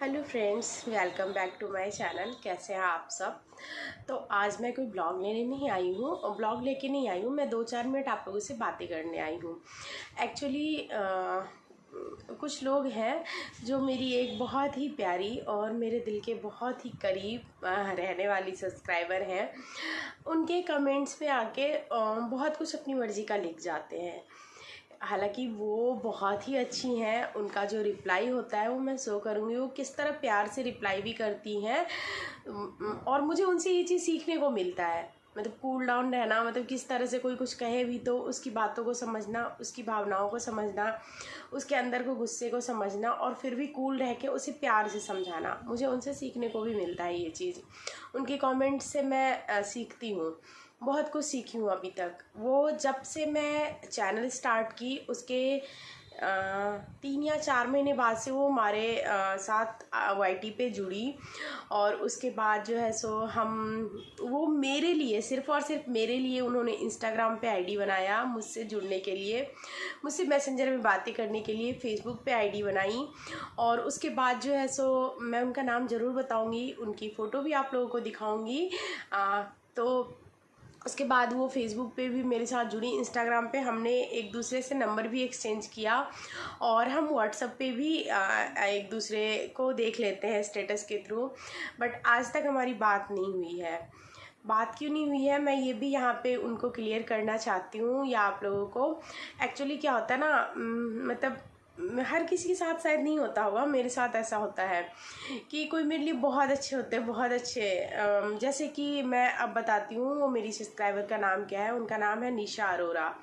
Hello friends, welcome back to my channel. कैसे हैं आप सब। तो आज मैं कोई ब्लॉग लेने नहीं आई हूँ और ब्लॉग लेके नहीं आई हूँ। मैं 2-4 मिनट आप लोगों से बातें करने आई हूँ। एक्चुअली कुछ लोग हैं जो मेरी एक बहुत ही प्यारी और मेरे दिल के बहुत ही करीब रहने वाली सब्सक्राइबर हैं। उनके कमेंट्स में आके बहुत कुछ अपनी मर्ज़ी का लिख जाते हैं। हालांकि वो बहुत ही अच्छी हैं, उनका जो रिप्लाई होता है वो मैं शो करूँगी। वो किस तरह प्यार से रिप्लाई भी करती हैं और मुझे उनसे ये चीज़ सीखने को मिलता है। मतलब कूल डाउन रहना, मतलब किस तरह से कोई कुछ कहे भी तो उसकी बातों को समझना, उसकी भावनाओं को समझना, उसके अंदर को गुस्से को समझना और फिर भी कूल रह के उसे प्यार से समझाना, मुझे उनसे सीखने को भी मिलता है ये चीज़। उनके कमेंट्स से मैं सीखती हूँ, बहुत कुछ सीखी हूँ अभी तक। वो जब से मैं चैनल स्टार्ट की उसके 3 या 4 महीने बाद से वो हमारे साथ YT पे जुड़ी। और उसके बाद जो है सो वो मेरे लिए, सिर्फ़ और सिर्फ मेरे लिए उन्होंने इंस्टाग्राम पे आईडी बनाया मुझसे जुड़ने के लिए, मुझसे मैसेंजर में बातें करने के लिए फेसबुक पे आईडी बनाई। और उसके बाद जो है सो मैं उनका नाम ज़रूर बताऊँगी, उनकी फ़ोटो भी आप लोगों को दिखाऊँगी। तो उसके बाद वो फेसबुक पे भी मेरे साथ जुड़ी, इंस्टाग्राम पे हमने एक दूसरे से नंबर भी एक्सचेंज किया और हम व्हाट्सएप पे भी एक दूसरे को देख लेते हैं स्टेटस के थ्रू। बट आज तक हमारी बात नहीं हुई है। बात क्यों नहीं हुई है मैं ये भी यहाँ पे उनको क्लियर करना चाहती हूँ, या आप लोगों को। एक्चुअली क्या होता है ना, मतलब हर किसी के साथ शायद नहीं होता होगा, मेरे साथ ऐसा होता है कि कोई मेरे लिए बहुत अच्छे होते हैं, बहुत अच्छे। जैसे कि मैं अब बताती हूँ वो मेरी सब्सक्राइबर का नाम क्या है। उनका नाम है निशा अरोरा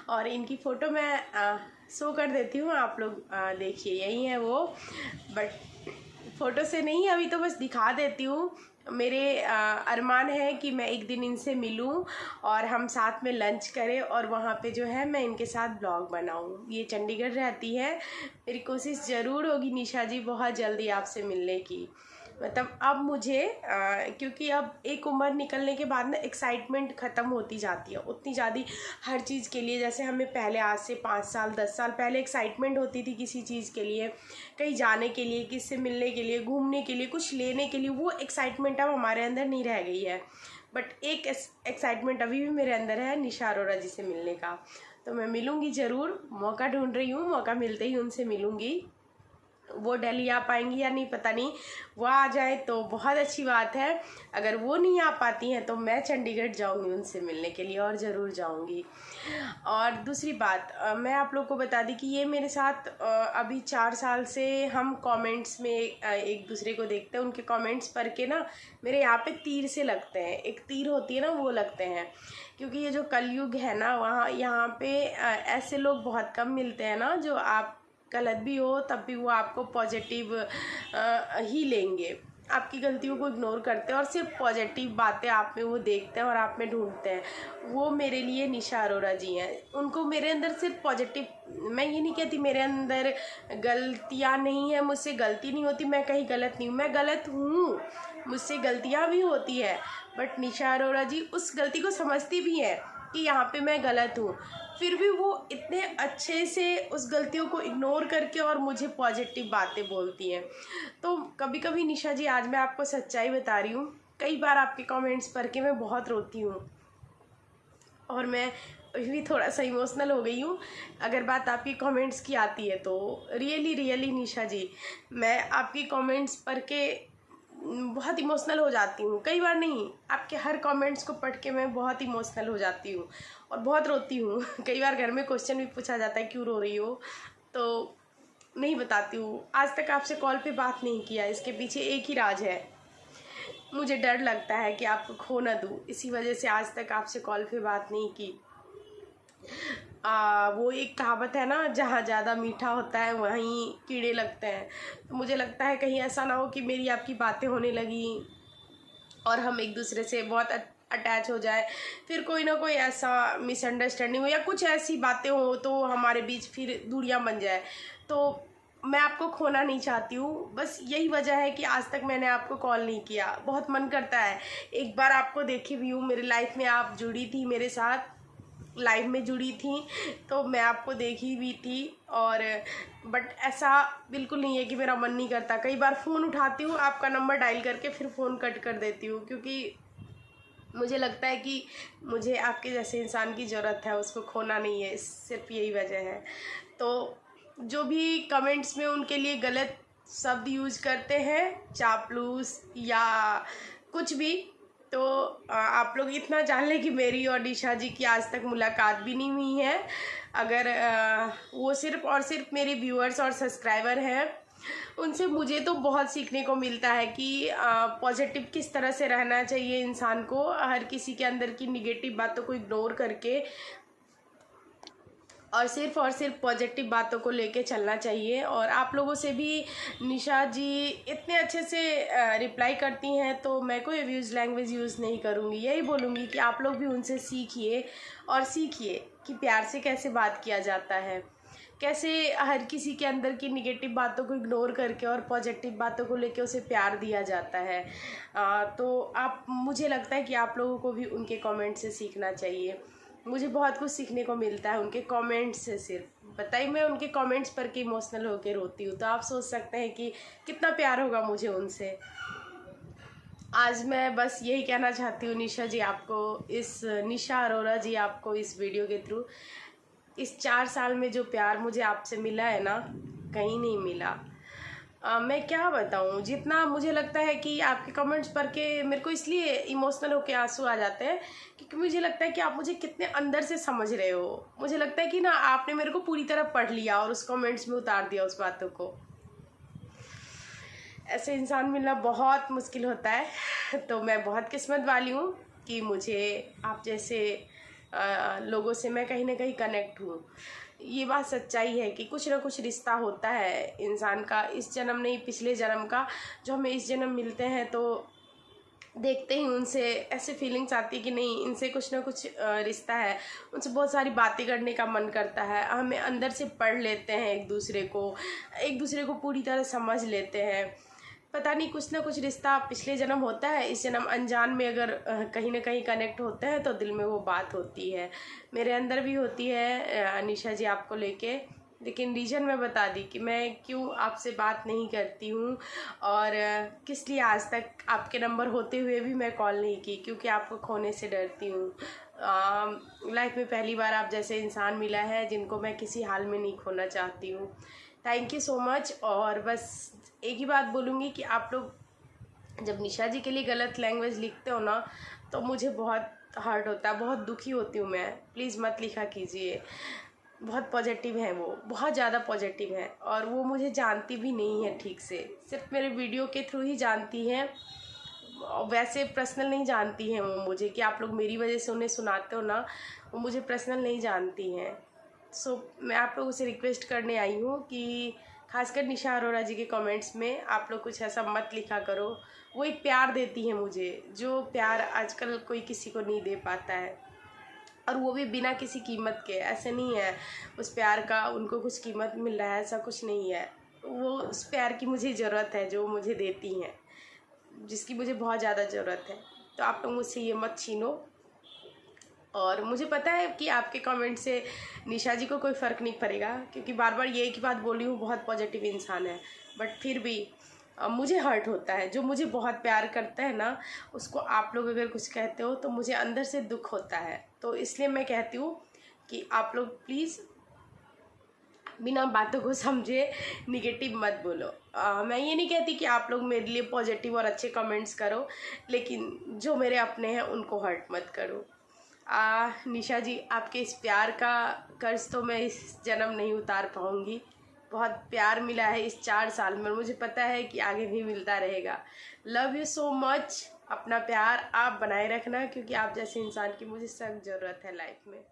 और इनकी फ़ोटो मैं शो कर देती हूँ, आप लोग देखिए, यही है वो। बट फ़ोटो से नहीं, अभी तो बस दिखा देती हूँ। मेरे अरमान है कि मैं एक दिन इनसे मिलूं और हम साथ में लंच करें और वहाँ पे जो है मैं इनके साथ ब्लॉग बनाऊं। ये चंडीगढ़ रहती है। मेरी कोशिश ज़रूर होगी निशा जी बहुत जल्दी आपसे मिलने की। मतलब अब मुझे क्योंकि अब एक उम्र निकलने के बाद ना एक्साइटमेंट ख़त्म होती जाती है उतनी ज़्यादा हर चीज़ के लिए। जैसे हमें पहले आज से 5 साल 10 साल पहले एक्साइटमेंट होती थी किसी चीज़ के लिए, कहीं जाने के लिए, किससे मिलने के लिए, घूमने के लिए, कुछ लेने के लिए, वो एक्साइटमेंट अब हमारे अंदर नहीं रह गई है। बट एक एक्साइटमेंट अभी भी मेरे अंदर है निशा अरोरा जी से मिलने का। तो मैं मिलूँगी ज़रूर, मौका ढूंढ रही हूँ, मौका मिलते ही उनसे मिलूँगी। वो दिल्ली आ पाएंगी या नहीं पता नहीं, वो आ जाए तो बहुत अच्छी बात है। अगर वो नहीं आ पाती हैं तो मैं चंडीगढ़ जाऊंगी उनसे मिलने के लिए, और ज़रूर जाऊंगी। और दूसरी बात मैं आप लोग को बता दी कि ये मेरे साथ अभी 4 साल से हम कमेंट्स में एक दूसरे को देखते हैं। उनके कमेंट्स पढ़ के ना मेरे यहाँ पे तीर से लगते हैं, एक तीर होती है ना वो लगते हैं। क्योंकि ये जो कलयुग है ना, वहाँ यहाँ पे ऐसे लोग बहुत कम मिलते हैं ना जो आप गलत भी हो तब भी वो आपको पॉजिटिव ही लेंगे, आपकी गलतियों को इग्नोर करते हैं और सिर्फ पॉजिटिव बातें आप में वो देखते हैं और आप में ढूंढते हैं। वो मेरे लिए निशा अरोरा जी हैं। उनको मेरे अंदर सिर्फ पॉजिटिव, मैं ये नहीं कहती मेरे अंदर गलतियाँ नहीं हैं, मुझसे गलती नहीं होती, मैं कहीं गलत नहीं हूँ, मैं गलत हूँ, मुझसे गलतियाँ भी होती है। बट निशा अरोरा जी उस गलती को समझती भी हैं कि यहाँ पे मैं गलत हूँ, फिर भी वो इतने अच्छे से उस गलतियों को इग्नोर करके और मुझे पॉजिटिव बातें बोलती हैं। तो कभी कभी निशा जी, आज मैं आपको सच्चाई बता रही हूँ, कई बार आपके कमेंट्स पढ़ के मैं बहुत रोती हूँ और मैं भी थोड़ा सा इमोशनल हो गई हूँ अगर बात आपकी कमेंट्स की आती है तो। रियली निशा जी, मैं आपकी कमेंट्स पढ़ के बहुत इमोशनल हो जाती हूँ। कई बार नहीं, आपके हर कमेंट्स को पढ़ के मैं बहुत इमोशनल हो जाती हूँ और बहुत रोती हूँ। कई बार घर में क्वेश्चन भी पूछा जाता है क्यों रो रही हो, तो नहीं बताती हूँ। आज तक आपसे कॉल पे बात नहीं किया, इसके पीछे एक ही राज है, मुझे डर लगता है कि आपको खो ना दूँ, इसी वजह से आज तक आपसे कॉल पे बात नहीं की। वो एक कहावत है ना, जहाँ ज़्यादा मीठा होता है वहीं कीड़े लगते हैं। तो मुझे लगता है कहीं ऐसा ना हो कि मेरी आपकी बातें होने लगी और हम एक दूसरे से बहुत अटैच हो जाए, फिर कोई ना कोई ऐसा मिसअंडरस्टैंडिंग हो या कुछ ऐसी बातें हो तो हमारे बीच फिर दूरियां बन जाए। तो मैं आपको खोना नहीं चाहती हूँ, बस यही वजह है कि आज तक मैंने आपको कॉल नहीं किया। बहुत मन करता है एक बार आपको देखे भी हूँ, मेरी लाइफ में आप जुड़ी थी मेरे साथ, लाइव में जुड़ी थी तो मैं आपको देखी भी थी, और बट ऐसा बिल्कुल नहीं है कि मेरा मन नहीं करता। कई बार फ़ोन उठाती हूँ, आपका नंबर डायल करके फिर फ़ोन कट कर देती हूँ, क्योंकि मुझे लगता है कि मुझे आपके जैसे इंसान की ज़रूरत है, उसको खोना नहीं है, सिर्फ यही वजह है। तो जो भी कमेंट्स में उनके लिए गलत शब्द यूज करते हैं, चापलूस या कुछ भी, तो आप लोग इतना जान लें कि मेरी और निशा जी की आज तक मुलाकात भी नहीं हुई है। अगर वो सिर्फ़ और सिर्फ मेरे व्यूअर्स और सब्सक्राइबर हैं, उनसे मुझे तो बहुत सीखने को मिलता है कि पॉजिटिव किस तरह से रहना चाहिए इंसान को, हर किसी के अंदर की निगेटिव बातों को इग्नोर करके और सिर्फ पॉजिटिव बातों को लेके चलना चाहिए। और आप लोगों से भी निशा जी इतने अच्छे से रिप्लाई करती हैं, तो मैं कोई अब्यूज़ लैंग्वेज यूज़ नहीं करूँगी। यही बोलूँगी कि आप लोग भी उनसे सीखिए, और सीखिए कि प्यार से कैसे बात किया जाता है, कैसे हर किसी के अंदर की निगेटिव बातों को इग्नोर करके और पॉजिटिव बातों को लेके उसे प्यार दिया जाता है। तो मुझे लगता है कि आप लोगों को भी उनके कमेंट से सीखना चाहिए। मुझे बहुत कुछ सीखने को मिलता है उनके कमेंट्स से। सिर्फ बताइए, मैं उनके कमेंट्स पर के इमोशनल होकर रोती हूँ, तो आप सोच सकते हैं कि कितना प्यार होगा मुझे उनसे। आज मैं बस यही कहना चाहती हूँ निशा जी आपको, निशा अरोरा जी आपको इस वीडियो के थ्रू, इस 4 साल में जो प्यार मुझे आपसे मिला है ना, कहीं नहीं मिला। मैं क्या बताऊँ, जितना मुझे लगता है कि आपके कमेंट्स पढ़ के मेरे को इसलिए इमोशनल होके आंसू आ जाते हैं, क्योंकि मुझे लगता है कि आप मुझे कितने अंदर से समझ रहे हो। मुझे लगता है कि ना आपने मेरे को पूरी तरह पढ़ लिया और उस कमेंट्स में उतार दिया उस बातों को। ऐसे इंसान मिलना बहुत मुश्किल होता है। तो मैं बहुत किस्मत वाली हूँ कि मुझे आप जैसे लोगों से मैं कहीं ना कहीं कनेक्ट हूँ। ये बात सच्चाई है कि कुछ ना कुछ रिश्ता होता है इंसान का, इस जन्म नहीं पिछले जन्म का, जो हमें इस जन्म मिलते हैं तो देखते ही उनसे ऐसे फीलिंग्स आती है कि नहीं, इनसे कुछ ना कुछ रिश्ता है। उनसे बहुत सारी बातें करने का मन करता है, हमें अंदर से पढ़ लेते हैं एक दूसरे को पूरी तरह समझ लेते हैं। पता नहीं, कुछ ना कुछ रिश्ता पिछले जन्म होता है, इस जन्म अनजान में अगर कहीं ना कहीं कनेक्ट होते हैं तो दिल में वो बात होती है। मेरे अंदर भी होती है निशा जी आपको लेके, लेकिन रीज़न मैं बता दी कि मैं क्यों आपसे बात नहीं करती हूँ और किस लिए आज तक आपके नंबर होते हुए भी मैं कॉल नहीं की, क्योंकि आपको खोने से डरती हूँ। लाइफ में पहली बार आप जैसे इंसान मिला है जिनको मैं किसी हाल में नहीं खोना चाहती हूँ। Thank you so much. और बस एक ही बात बोलूँगी कि आप लोग जब निशा जी के लिए गलत लैंग्वेज लिखते हो ना, तो मुझे बहुत हर्ट होता है, बहुत दुखी होती हूँ मैं। प्लीज़ मत लिखा कीजिए। बहुत पॉजिटिव है वो, बहुत ज़्यादा पॉजिटिव है, और वो मुझे जानती भी नहीं है ठीक से, सिर्फ मेरे वीडियो के थ्रू ही जानती हैं। वैसे पर्सनल नहीं जानती हैं वो मुझे, कि आप लोग मेरी वजह से उन्हें सुनाते हो ना, वो मुझे पर्सनल नहीं जानती हैं। सो मैं आप लोगों से रिक्वेस्ट करने आई हूँ कि खासकर निशा अरोरा जी के कमेंट्स में आप लोग कुछ ऐसा मत लिखा करो। वो एक प्यार देती हैं मुझे, जो प्यार आजकल कोई किसी को नहीं दे पाता है, और वो भी बिना किसी कीमत के। ऐसे नहीं है उस प्यार का उनको कुछ कीमत मिल रहा है, ऐसा कुछ नहीं है। वो उस प्यार की मुझे ज़रूरत है जो मुझे देती हैं, जिसकी मुझे बहुत ज़्यादा ज़रूरत है। तो आप लोग मुझसे ये मत छीनो। और मुझे पता है कि आपके कमेंट से निशा जी को कोई फ़र्क नहीं पड़ेगा, क्योंकि बार बार ये एक ही बात बोल रही हूँ, बहुत पॉजिटिव इंसान है, बट फिर भी मुझे हर्ट होता है। जो मुझे बहुत प्यार करता है ना, उसको आप लोग अगर कुछ कहते हो तो मुझे अंदर से दुख होता है। तो इसलिए मैं कहती हूँ कि आप लोग प्लीज़ बिना बातों को समझे निगेटिव मत बोलो। मैं ये नहीं कहती कि आप लोग मेरे लिए पॉजिटिव और अच्छे कमेंट्स करो, लेकिन जो मेरे अपने हैं उनको हर्ट मत करो। निशा जी, आपके इस प्यार का कर्ज तो मैं इस जन्म नहीं उतार पाऊँगी। बहुत प्यार मिला है इस 4 साल में, मुझे पता है कि आगे भी मिलता रहेगा। Love you so much. अपना प्यार आप बनाए रखना, क्योंकि आप जैसे इंसान की मुझे सख्त ज़रूरत है लाइफ में।